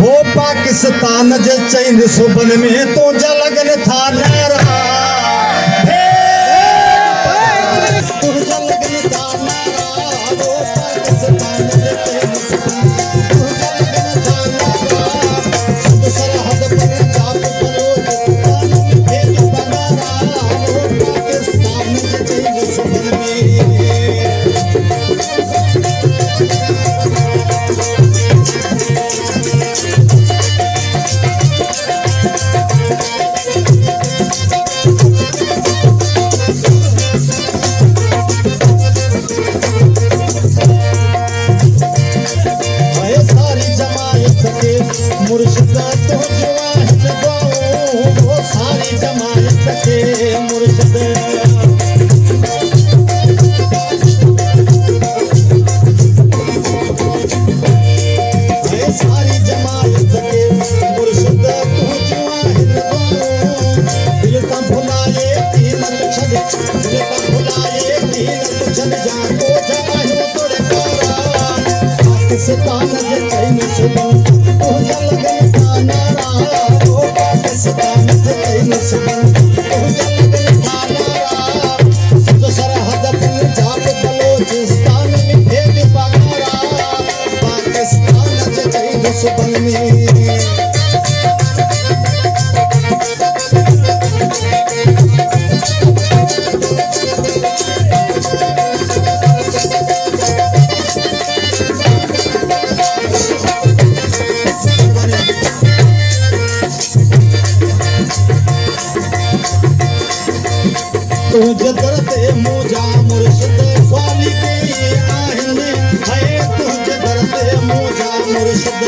हो पाकिस्तान जे चैन सुबन में तो जलगन था नारा तो जलगन था नारा हो पाकिस्तान जे चैन सुबन तो जलगन था नारा सब सरहद पर चाप बलोचिस्तान में भेज बनारा हो पाकिस्तान जे चैन सुबन में मुर्शिदा तो जवाहिद गाओ वो सारी जमात के मुर्शिद सारी जमात के मुर्शिद तो जवाहिद गाओ दिल का भुलाए दीनत छड़ दिल का भुलाए दीनत छड़ जाको जायो तोड़े पारा पाकिस्तान जे चैन सुबन तो जलगन था नारा हो पाकिस्तान जे चैन सुबन तो जलगन था नारा सब सरहद पर चाप बलोचिस्तान में भेज बनारा पाकिस्तान जे चैन सुबन में तुझे दरते मोजा मुर्शिद स्वाली के आहने है तुझे दरते मोजा मुर्शिद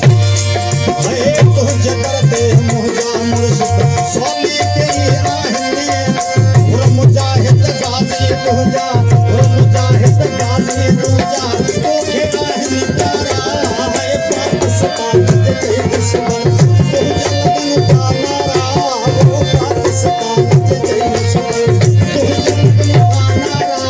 है तुझे दरते मोजा मुर्शिद स्वाली के आहने और मुजाहिद गाजी तुझा और मुजाहिद गाजी तुझा तो के आहने तारा है पाकिस्तान के चैन सुबन पाकिस्तान जे चैन सुबन तो जलगन था नारा